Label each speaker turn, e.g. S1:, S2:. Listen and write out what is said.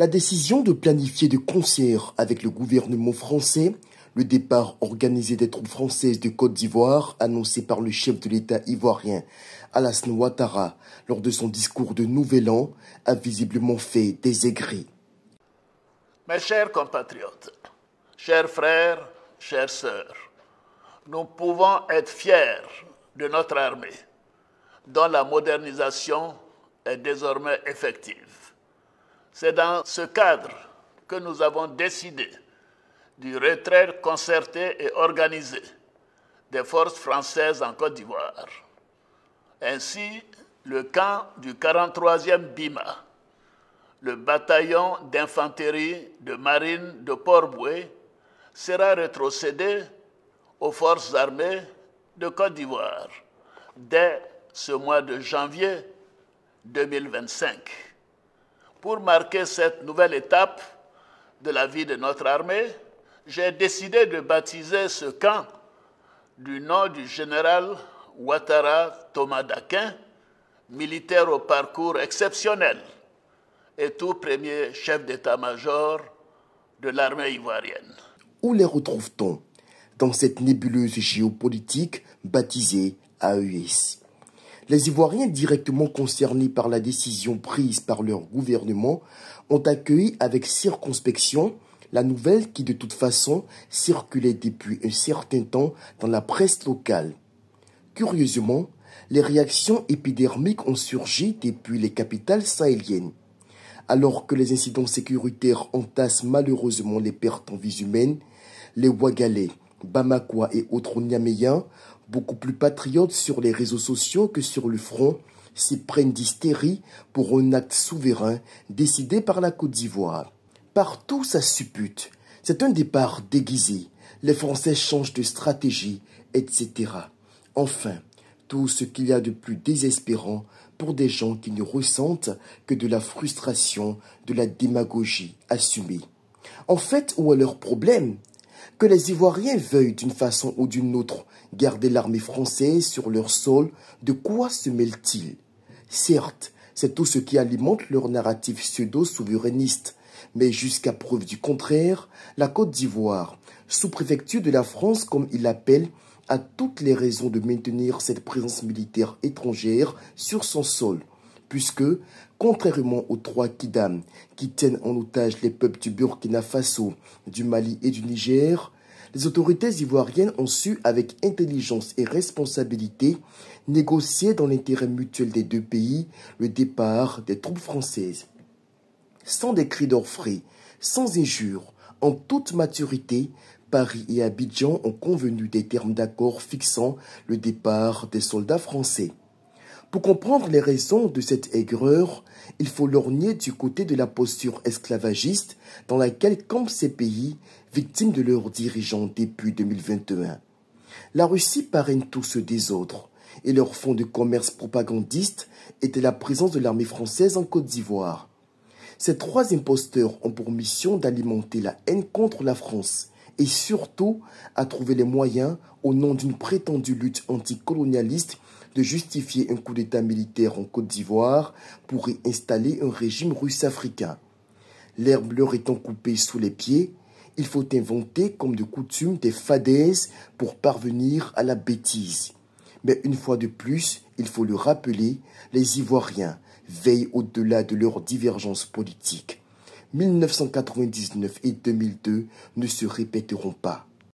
S1: La décision de planifier de concert avec le gouvernement français le départ organisé des troupes françaises de Côte d'Ivoire, annoncé par le chef de l'État ivoirien Alassane Ouattara lors de son discours de Nouvel An, a visiblement fait des aigris.
S2: Mes chers compatriotes, chers frères, chères sœurs, nous pouvons être fiers de notre armée, dont la modernisation est désormais effective. C'est dans ce cadre que nous avons décidé du retrait concerté et organisé des forces françaises en Côte d'Ivoire. Ainsi, le camp du 43e BIMA, le bataillon d'infanterie de marine de Port-Bouët, sera rétrocédé aux forces armées de Côte d'Ivoire dès ce mois de janvier 2025. Pour marquer cette nouvelle étape de la vie de notre armée, j'ai décidé de baptiser ce camp du nom du général Ouattara Thomas Dakin, militaire au parcours exceptionnel et tout premier chef d'état-major de l'armée ivoirienne.
S1: Où les retrouve-t-on dans cette nébuleuse géopolitique baptisée AES? Les Ivoiriens directement concernés par la décision prise par leur gouvernement ont accueilli avec circonspection la nouvelle qui de toute façon circulait depuis un certain temps dans la presse locale. Curieusement, les réactions épidermiques ont surgi depuis les capitales sahéliennes. Alors que les incidents sécuritaires entassent malheureusement les pertes en vies humaines, les Ouagalais, Bamakois et autres Niaméens, beaucoup plus patriotes sur les réseaux sociaux que sur le front, s'y prennent d'hystérie pour un acte souverain décidé par la Côte d'Ivoire. Partout ça suppute. C'est un départ déguisé. Les Français changent de stratégie, etc. Enfin, tout ce qu'il y a de plus désespérant pour des gens qui ne ressentent que de la frustration, de la démagogie assumée. En fait, où est leur problème? Que les Ivoiriens veuillent d'une façon ou d'une autre garder l'armée française sur leur sol, de quoi se mêle-t-il? Certes, c'est tout ce qui alimente leur narratif pseudo-souverainiste, mais jusqu'à preuve du contraire, la Côte d'Ivoire, sous-préfecture de la France comme il l'appelle, a toutes les raisons de maintenir cette présence militaire étrangère sur son sol, puisque, contrairement aux trois Kidam qui tiennent en otage les peuples du Burkina Faso, du Mali et du Niger, les autorités ivoiriennes ont su, avec intelligence et responsabilité, négocier dans l'intérêt mutuel des deux pays le départ des troupes françaises. Sans des cris d'orfraie, sans injures, en toute maturité, Paris et Abidjan ont convenu des termes d'accord fixant le départ des soldats français. Pour comprendre les raisons de cette aigreur, il faut lorgner du côté de la posture esclavagiste dans laquelle campent ces pays, victimes de leurs dirigeants depuis 2021. La Russie parraine tout ce désordre, et leur fonds de commerce propagandiste était la présence de l'armée française en Côte d'Ivoire. Ces trois imposteurs ont pour mission d'alimenter la haine contre la France et surtout à trouver les moyens, au nom d'une prétendue lutte anticolonialiste, de justifier un coup d'État militaire en Côte d'Ivoire pour y installer un régime russe-africain. L'herbe leur étant coupée sous les pieds, il faut inventer, comme de coutume, des fadaises pour parvenir à la bêtise. Mais une fois de plus, il faut le rappeler, les Ivoiriens veillent au-delà de leurs divergences politiques. 1999 et 2002 ne se répéteront pas.